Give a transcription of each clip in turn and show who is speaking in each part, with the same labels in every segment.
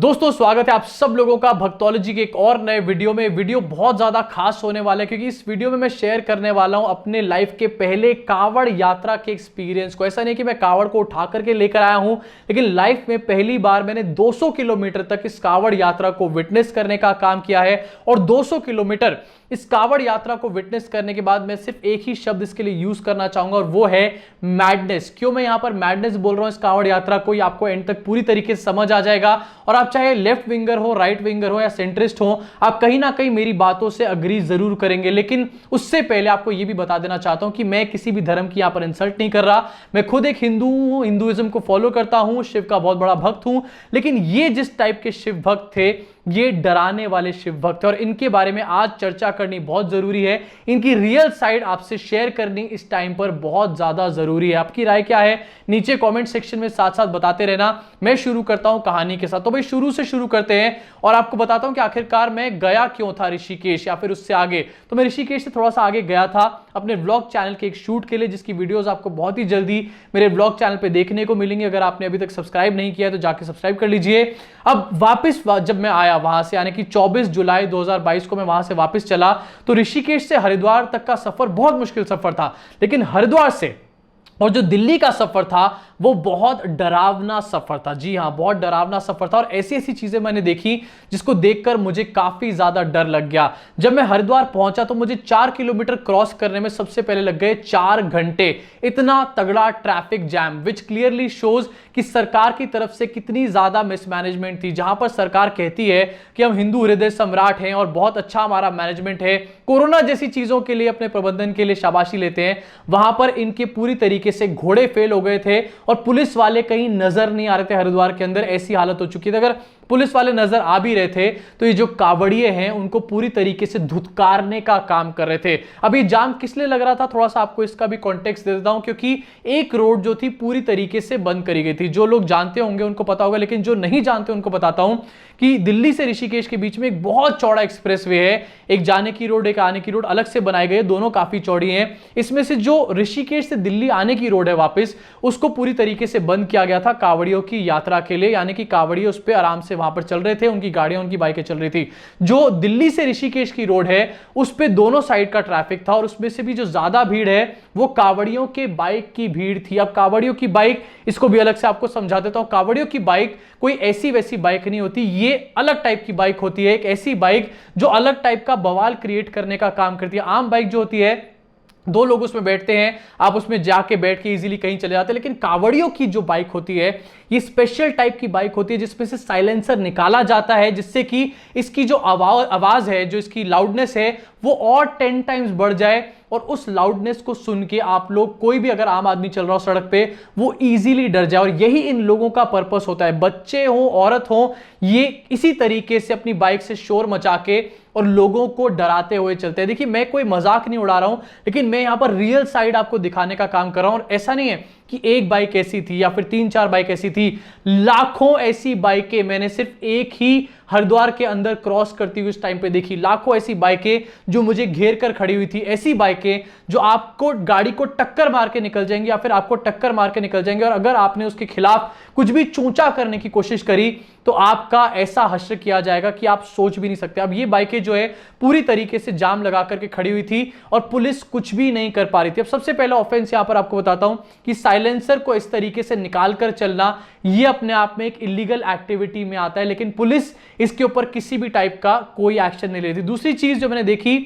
Speaker 1: दोस्तों स्वागत है आप सब लोगों का भक्तोलॉजी के एक और नए वीडियो में। वीडियो बहुत ज्यादा खास होने वाला है क्योंकि इस वीडियो में मैं शेयर करने वाला हूं अपने लाइफ के पहले कांवड़ यात्रा के एक्सपीरियंस को। ऐसा नहीं कि मैं कांवड़ को उठा करके लेकर आया हूं, लेकिन लाइफ में पहली बार मैंने 200 किलोमीटर तक इस कांवड़ यात्रा को विटनेस करने का काम किया है। और 200 किलोमीटर इस कांवड़ यात्रा को विटनेस करने के बाद मैं सिर्फ एक ही शब्द इसके लिए यूज करना चाहूंगा और वो है मैडनेस। क्यों मैं यहां पर मैडनेस बोल रहा हूं इस कांवड़ यात्रा को, ये आपको एंड तक पूरी तरीके से समझ आ जाएगा। और आप चाहे लेफ्ट विंगर हो, राइट विंगर हो या सेंट्रिस्ट हो, आप कहीं ना कहीं मेरी बातों से अग्री जरूर करेंगे। लेकिन उससे पहले आपको यह भी बता देना चाहता हूं कि मैं किसी भी धर्म की यहां पर इंसल्ट नहीं कर रहा। मैं खुद एक हिंदू हूं, हिंदुइज्म को फॉलो करता हूं, शिव का बहुत बड़ा भक्त हूं। लेकिन ये जिस टाइप के शिव भक्त थे, ये डराने वाले शिव भक्त थे और इनके बारे में आज चर्चा करनी बहुत जरूरी है। इनकी रियल साइड आपसे शेयर करनी इस टाइम पर बहुत ज्यादा जरूरी है। आपकी राय क्या है नीचे कमेंट सेक्शन में साथ साथ बताते रहना। मैं शुरू करता हूं कहानी के साथ। तो भाई शुरू से शुरू करते हैं और आपको बताता हूं कि आखिरकार मैं गया क्यों था ऋषिकेश या फिर उससे आगे। तो मैं ऋषिकेश से थोड़ा सा आगे गया था अपने व्लॉग चैनल के एक शूट के लिए, जिसकी वीडियोस आपको बहुत ही जल्दी मेरे व्लॉग चैनल पे देखने को मिलेंगी। अगर आपने अभी तक सब्सक्राइब नहीं किया है तो जाके सब्सक्राइब कर लीजिए। अब वापस जब मैं आया वहां से, यानी कि 24 जुलाई 2022 को मैं वहां से वापस चला, तो ऋषिकेश से हरिद्वार तक का सफर बहुत मुश्किल सफर था। लेकिन हरिद्वार से और जो दिल्ली का सफर था वो बहुत डरावना सफर था। जी हां, बहुत डरावना सफर था और ऐसी ऐसी चीजें मैंने देखी जिसको देखकर मुझे काफी ज्यादा डर लग गया। जब मैं हरिद्वार पहुंचा तो मुझे 4 किलोमीटर क्रॉस करने में सबसे पहले लग गए 4 घंटे। इतना तगड़ा ट्रैफिक जैम, विच क्लियरली शोज कि सरकार की तरफ से कितनी ज्यादा मिसमैनेजमेंट थी। जहां पर सरकार कहती है कि हम हिंदू हृदय सम्राट हैं और बहुत अच्छा हमारा मैनेजमेंट है, कोरोना जैसी चीजों के लिए अपने प्रबंधन के लिए शाबाशी लेते हैं, वहां पर इनके पूरी तरीके से घोड़े फेल हो गए थे और पुलिस वाले कहीं नजर नहीं आ रहे थे। हरिद्वार के अंदर ऐसी हालत हो चुकी थी। अगर पुलिस वाले नजर आ भी रहे थे तो ये जो कावड़िए हैं उनको पूरी तरीके से धुतकारने का काम कर रहे थे। अब ये जाम किस लिए लग रहा था, थोड़ा सा आपको इसका भी कॉन्टेक्स्ट दे देता हूं। क्योंकि एक रोड जो थी पूरी तरीके से बंद करी गई थी। जो लोग जानते होंगे उनको पता होगा, लेकिन जो नहीं जानते उनको बताता हूं कि दिल्ली से ऋषिकेश के बीच में एक बहुत चौड़ा एक्सप्रेसवे है। एक जाने की रोड, एक आने की रोड अलग से बनाई गई है, दोनों काफी चौड़ी हैं। इसमें से जो ऋषिकेश से दिल्ली आने की रोड है वापस, उसको पूरी तरीके से बंद किया गया था कावड़ियों की यात्रा के लिए। यानी कि कावड़िए उस पर आराम से वहां पर चल रहे थे, उनकी गाड़ियां उनकी बाइकें चल रही थी। जो दिल्ली से ऋषिकेश की रोड है उस पे दोनों साइड का ट्रैफिक था और उसमें से भी जो ज्यादा भीड़ है वो कावड़ियों के बाइक की भीड़ थी। अब कावड़ियों की बाइक, इसको भी अलग से आपको समझा देता हूं। कावड़ियों की बाइक कोई ऐसी वैसी बाइक नहीं होती, ये अलग टाइप की बाइक होती है। एक ऐसी बाइक जो अलग टाइप का बवाल क्रिएट करने का काम करती है। आम बाइक जो होती है, 2 लोग उसमें बैठते हैं, आप उसमें जाके बैठ के इजीली कहीं चले जाते हैं। लेकिन कावड़ियों की जो बाइक होती है ये स्पेशल टाइप की बाइक होती है जिसमें से साइलेंसर निकाला जाता है, जिससे कि इसकी जो आवाज है, जो इसकी लाउडनेस है वो और 10 टाइम्स बढ़ जाए। और उस लाउडनेस को सुन के आप लोग, कोई भी अगर आम आदमी चल रहा हो सड़क पे, वो इजीली डर जाए। और यही इन लोगों का पर्पस होता है। बच्चे हो, औरत हो, ये इसी तरीके से अपनी बाइक से शोर मचा के और लोगों को डराते हुए चलते हैं। देखिए मैं कोई मजाक नहीं उड़ा रहा हूं, लेकिन मैं यहां पर रियल साइड आपको दिखाने का काम कर रहा हूं। और ऐसा नहीं है कि एक बाइक ऐसी थी या फिर 3-4 बाइक ऐसी थी, लाखों ऐसी बाइकें मैंने सिर्फ एक ही हरिद्वार के अंदर क्रॉस करती हुई उस टाइम पे देखी। लाखों ऐसी बाइकें जो मुझे घेर कर खड़ी हुई थी, ऐसी बाइकें जो आपको गाड़ी को टक्कर मार के निकल जाएंगी या फिर आपको टक्कर मार के निकल जाएंगे। और अगर आपने उसके खिलाफ कुछ भी चूंचा करने की कोशिश करी तो आपका ऐसा हश्र किया जाएगा कि आप सोच भी नहीं सकते। अब ये बाइकें जो है पूरी तरीके से जाम लगा करके खड़ी हुई थी और पुलिस कुछ भी नहीं कर पा रही थी। अब सबसे पहला ऑफेंस यहां पर आपको बताता हूं कि साइलेंसर को इस तरीके से निकाल कर चलना, यह अपने आप में एक इलीगल एक्टिविटी में आता है। लेकिन पुलिस इसके ऊपर किसी भी टाइप का कोई एक्शन नहीं लेती। दूसरी चीज जो मैंने देखी,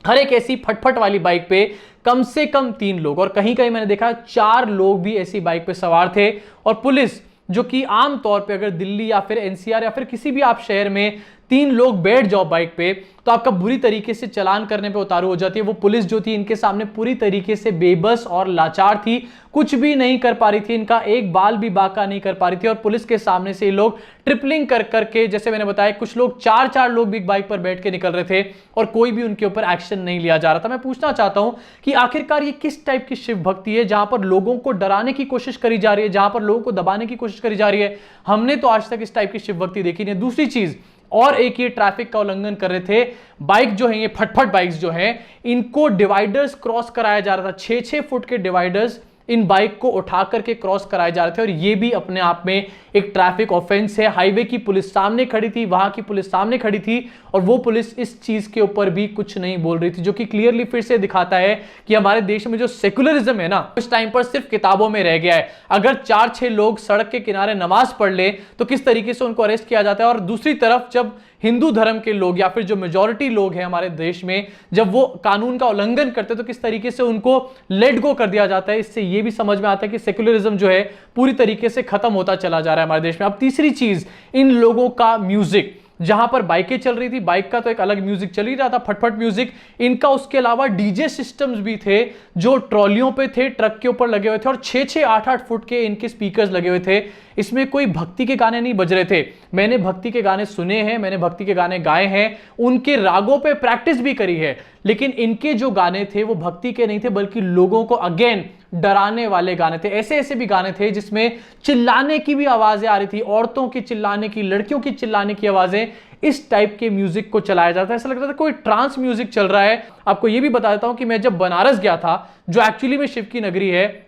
Speaker 1: हर एक ऐसी फटफट वाली बाइक पे कम से कम 3 लोग और कहीं कहीं मैंने देखा 4 लोग भी ऐसी बाइक पे सवार थे। और पुलिस जो कि आम तौर पे अगर दिल्ली या फिर एनसीआर या फिर किसी भी आप शहर में 3 लोग बैठ जाओ बाइक पे तो आपका बुरी तरीके से चालान करने पे उतारू हो जाती है। वो पुलिस जो थी इनके सामने पूरी तरीके से बेबस और लाचार थी, कुछ भी नहीं कर पा रही थी, इनका एक बाल भी बाका नहीं कर पा रही थी। और पुलिस के सामने से ये लोग ट्रिपलिंग कर करके, जैसे मैंने बताया, कुछ लोग 4-4 लोग बिग बाइक पर बैठ के निकल रहे थे और कोई भी उनके ऊपर एक्शन नहीं लिया जा रहा था। मैं पूछना चाहता हूं कि आखिरकार ये किस टाइप की शिव भक्ति है जहां पर लोगों को डराने की कोशिश करी जा रही है, जहां पर लोगों को दबाने की कोशिश करी जा रही है। हमने तो आज तक इस टाइप की शिव भक्ति देखी नहीं। दूसरी चीज, और एक ये ट्रैफिक का उल्लंघन कर रहे थे। बाइक जो है, ये फटफट बाइक्स जो है, इनको डिवाइडर्स क्रॉस कराया जा रहा था। 6-6 फुट के डिवाइडर्स इन बाइक को उठा करके क्रॉस कराए जा रहे थे और ये भी अपने आप में एक ट्रैफिक ऑफेंस है। हाईवे की पुलिस सामने खड़ी थी, वहां की पुलिस सामने खड़ी थी और वो पुलिस इस चीज के ऊपर भी कुछ नहीं बोल रही थी, जो कि क्लियरली फिर से दिखाता है कि हमारे देश में जो सेकुलरिज्म है ना, इस टाइम पर सिर्फ किताबों में रह गया है। अगर 4-6 लोग सड़क के किनारे नमाज पढ़ ले तो किस तरीके से उनको अरेस्ट किया जाता है, और दूसरी तरफ जब हिंदू धर्म के लोग या फिर जो मेजॉरिटी लोग हैं हमारे देश में, जब वो कानून का उल्लंघन करते तो किस तरीके से उनको लेट गो कर दिया जाता है। इससे ये भी समझ में आता है कि सेक्युलरिज्म जो है पूरी तरीके से खत्म होता चला जा रहा है हमारे देश में। अब तीसरी चीज, इन लोगों का म्यूजिक, जहां पर बाइकें चल रही थी, बाइक का तो एक अलग म्यूजिक चल ही रहा था, फटफट म्यूजिक, इनका उसके अलावा डीजे सिस्टम्स भी थे जो ट्रॉलियों पे थे, ट्रक के ऊपर लगे हुए थे और 6-6, 8-8 फुट के इनके स्पीकर्स लगे हुए थे। इसमें कोई भक्ति के गाने नहीं बज रहे थे। मैंने भक्ति के गाने सुने हैं, मैंने भक्ति के गाने गाए हैं, उनके रागों पे प्रैक्टिस भी करी है, लेकिन इनके जो गाने थे वो भक्ति के नहीं थे, बल्कि लोगों को अगेन डराने वाले गाने थे। ऐसे ऐसे भी गाने थे जिसमें चिल्लाने की भी आवाजें आ रही थी, औरतों की चिल्लाने की, लड़कियों की चिल्लाने की आवाजें। इस टाइप के म्यूजिक को चलाया जाता है, ऐसा लगता था कोई ट्रांस म्यूजिक चल रहा है। आपको यह भी बता देता हूं कि मैं जब बनारस गया था, जो एक्चुअली में शिव की नगरी है,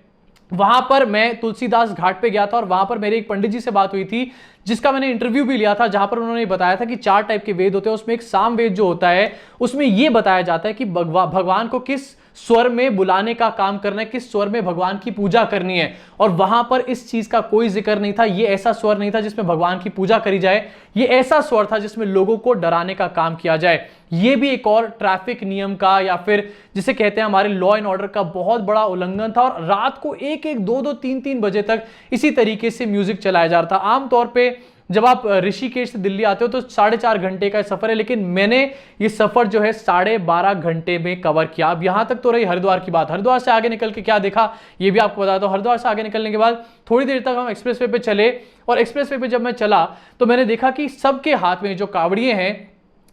Speaker 1: वहां पर मैं तुलसीदास घाट पे गया था और वहां पर मेरे एक पंडित जी से बात हुई थी, जिसका मैंने इंटरव्यू भी लिया था, जहां पर उन्होंने बताया था कि 4 टाइप के वेद होते हैं, उसमें एक साम वेद जो होता है उसमें यह बताया जाता है कि भगवान को किस स्वर में बुलाने का काम करना है, किस स्वर में भगवान की पूजा करनी है, और वहां पर इस चीज का कोई जिक्र नहीं था। यह ऐसा स्वर नहीं था जिसमें भगवान की पूजा करी जाए, यह ऐसा स्वर था जिसमें लोगों को डराने का काम किया जाए। यह भी एक और ट्रैफिक नियम का या फिर जिसे कहते हैं हमारे लॉ एंड ऑर्डर का बहुत बड़ा उल्लंघन था। और रात को 1-1, 2-2, 3-3 बजे तक इसी तरीके से म्यूजिक चलाया जा रहा था। आमतौर पर जब आप ऋषिकेश से दिल्ली आते हो तो 4.5 घंटे का सफर है, लेकिन मैंने ये सफर जो है 12.5 घंटे में कवर किया। अब यहां तक तो रही हरिद्वार की बात। हरिद्वार से आगे निकल के क्या देखा ये भी आपको बताता हूं। हरिद्वार से आगे निकलने के बाद थोड़ी देर तक हम एक्सप्रेसवे पे चले, और एक्सप्रेसवे पे जब मैं चला तो मैंने देखा कि सबके हाथ में, जो कावड़िए हैं,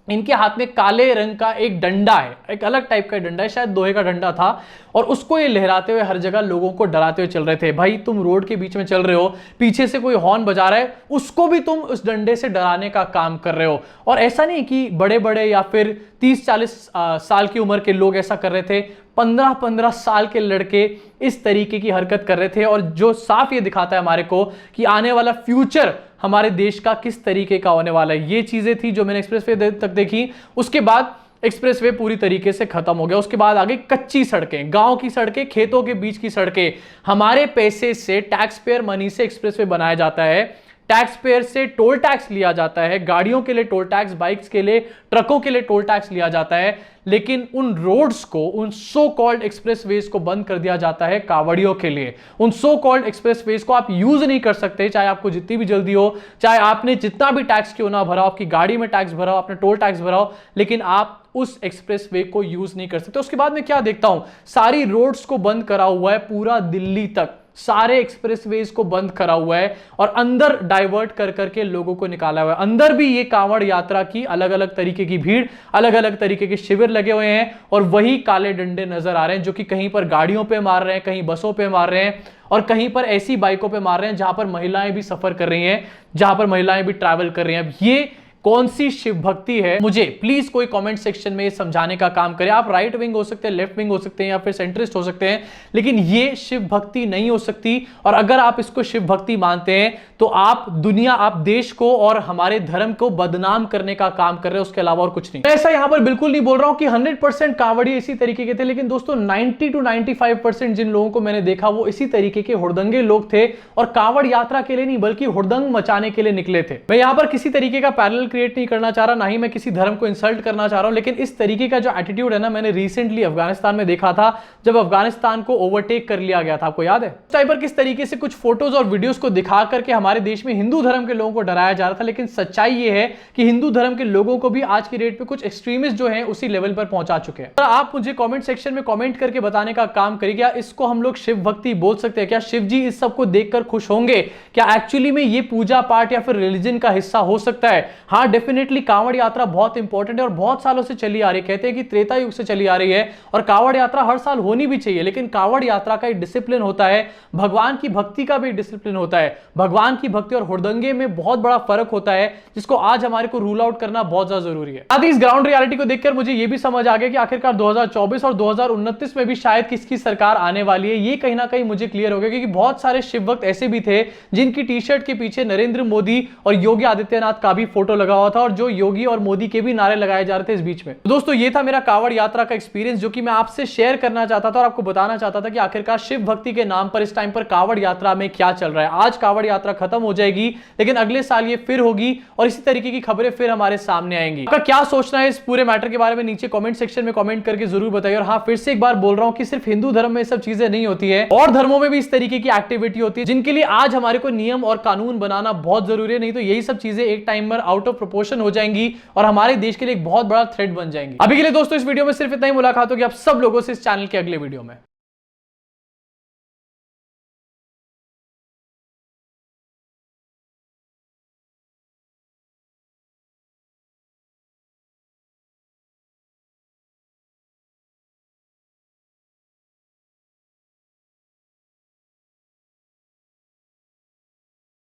Speaker 1: इनके हाथ में काले रंग का एक डंडा है, एक अलग टाइप का डंडा है, शायद लोहे का डंडा था, और उसको ये लहराते हुए हर जगह लोगों को डराते हुए चल रहे थे। भाई तुम रोड के बीच में चल रहे हो, पीछे से कोई हॉर्न बजा रहा है, उसको भी तुम उस डंडे से डराने का काम कर रहे हो। और ऐसा नहीं कि बड़े बड़े या फिर 30-40 साल की उम्र के लोग ऐसा कर रहे थे, 15-15 साल के लड़के इस तरीके की हरकत कर रहे थे, और जो साफ ये दिखाता है हमारे को कि आने वाला फ्यूचर हमारे देश का किस तरीके का होने वाला है। ये चीजें थी जो मैंने एक्सप्रेसवे तक देखी। उसके बाद एक्सप्रेसवे पूरी तरीके से खत्म हो गया। उसके बाद आगे कच्ची सड़कें, गांव की सड़कें, खेतों के बीच की सड़कें। हमारे पैसे से, टैक्स पेयर मनी से एक्सप्रेसवे बनाया जाता है, टैक्स पेयर से टोल टैक्स लिया जाता है, गाड़ियों के लिए टोल टैक्स, बाइक्स के लिए, ट्रकों के लिए टोल टैक्स लिया जाता है, लेकिन उन रोड्स को, उन सो कॉल्ड एक्सप्रेसवेज को बंद कर दिया जाता है कावड़ियों के लिए। उन सो कॉल्ड एक्सप्रेसवेज को आप यूज नहीं कर सकते, चाहे आपको जितनी भी जल्दी हो, चाहे आपने जितना भी टैक्स क्यों ना भरा हो, आपकी गाड़ी में टैक्स भरा हो, आपने टोल टैक्स भरा हो, लेकिन आप उस एक्सप्रेसवे को यूज नहीं कर सकते। उसके बाद मैं क्या देखता हूं, सारी रोड्स को बंद करा हुआ है, पूरा दिल्ली तक सारे एक्सप्रेसवेज को बंद करा हुआ है, और अंदर डाइवर्ट कर करके लोगों को निकाला हुआ है। अंदर भी ये कांवड़ यात्रा की अलग अलग तरीके की भीड़, अलग अलग तरीके के शिविर लगे हुए हैं, और वही काले डंडे नजर आ रहे हैं, जो कि कहीं पर गाड़ियों पे मार रहे हैं, कहीं बसों पे मार रहे हैं, और कहीं पर ऐसी बाइकों पे मार रहे हैं जहां पर महिलाएं भी सफर कर रही हैं, जहां पर महिलाएं भी ट्रैवल कर रही हैं। अब ये कौन सी शिव भक्ति है, मुझे प्लीज कोई कमेंट सेक्शन में समझाने का काम करें। आप राइट विंग हो सकते हैं, लेफ्ट विंग हो सकते हैं, या फिर सेंट्रिस्ट हो सकते हैं, लेकिन ये शिव भक्ति नहीं हो सकती। और अगर आप इसको शिव भक्ति मानते हैं तो आप दुनिया, आप देश को और हमारे धर्म को बदनाम करने का काम कर रहे हैं, उसके अलावा और कुछ नहीं। ऐसा यहां पर बिल्कुल नहीं बोल रहा हूं कि 100% कांवड़िए इसी तरीके के थे, लेकिन दोस्तों 90 to 95% जिन लोगों को मैंने देखा वो इसी तरीके के हुड़दंगे लोग थे, और कांवड़ यात्रा के लिए नहीं बल्कि हुड़दंग मचाने के लिए निकले थे। मैं यहां पर किसी तरीके का पैरेलल क्रिएट नहीं करना चाह रहा, ना ही मैं किसी धर्म को इंसल्ट करना चाह रहा हूं, लेकिन इस तरीके का जो एटीट्यूड है ना, मैंने रिसेंटली अफगानिस्तान में देखा था, जब अफगानिस्तान को ओवरटेक कर लिया गया था, आपको याद है उस टाइम पर किस तरीके से कुछ फोटोज और वीडियोस को दिखा करके हमारे देश में हिंदू धर्म के लोगों को डराया जा रहा था। लेकिन सच्चाई ये है कि हिंदू धर्म के लोगों को भी आज की डेट पे कुछ एक्सट्रीमिस्ट जो हैं उसी लेवल पर पहुंचा चुके हैं। आप मुझे कमेंट सेक्शन में कमेंट करके बताने का काम करिए, क्या इसको हम लोग शिव भक्ति बोल सकते हैं? क्या शिव जी इस सब को देखकर खुश होंगे? क्या एक्चुअली में ये पूजा पाठ या फिर रिलीजन का हिस्सा हो सकता है? हाँ हाँ डेफिनेटली कांवड़ यात्रा बहुत इंपॉर्टेंट है और बहुत सालों से चली आ रही है। कहते हैं कि त्रेता युग से चली आ रही है और कांवड़ यात्रा हर साल होनी भी चाहिए, लेकिन कांवड़ यात्रा का एक डिसिप्लिन होता है, भगवान की भक्ति का भी डिसिप्लिन होता है। भगवान की भक्ति और हुड़दंगे में बहुत बड़ा फर्क होता है, जिसको आज हमारे को रूल आउट करना बहुत ज्यादा जरूरी है। साथ ही इस ग्राउंड रियलिटी को देखकर मुझे यह भी समझ आ गया कि आखिरकार 2024 और 2029 में भी शायद किसकी सरकार आने वाली है। ये कहीं ना कहीं मुझे क्लियर हो गया, क्योंकि बहुत सारे शिव भक्त ऐसे भी थे जिनकी टी शर्ट के पीछे नरेंद्र मोदी और योगी आदित्यनाथ का भी फोटो लगा हुआ था और जो योगी और मोदी के भी नारे लगाए जा रहे थे इस बीच में। तो दोस्तों ये था मेरा कांवड़ यात्रा का एक्सपीरियंस, जो कि मैं आपसे शेयर करना चाहता था और आपको बताना चाहता था कि आखिरकार शिव भक्ति के नाम पर इस टाइम पर कांवड़ यात्रा में क्या चल रहा है। आज कांवड़ यात्रा खत्म हो जाएगी, लेकिन अगले साल ये फिर होगी और इसी तरीके की खबरें फिर हमारे सामने आएंगी। आपका क्या सोचना है इस पूरे मैटर के बारे में नीचे कमेंट सेक्शन में कमेंट करके जरूर बताइए। और हाँ, फिर से एक बार बोल रहा हूं कि सिर्फ हिंदू धर्म में सब चीजें नहीं होती है, और धर्मों में भी इस तरीके की एक्टिविटी होती है जिनके लिए आज हमारे को नियम और कानून बनाना बहुत जरूरी है। नहीं तो यही सब चीजें एक टाइम पर आउट ऑफ प्रोपोर्शन हो जाएंगी और हमारे देश के लिए एक बहुत बड़ा थ्रेट बन जाएंगी। अभी के लिए दोस्तों इस वीडियो में सिर्फ इतना ही। मुलाकात होगी आप सब लोगों से इस चैनल के अगले वीडियो में।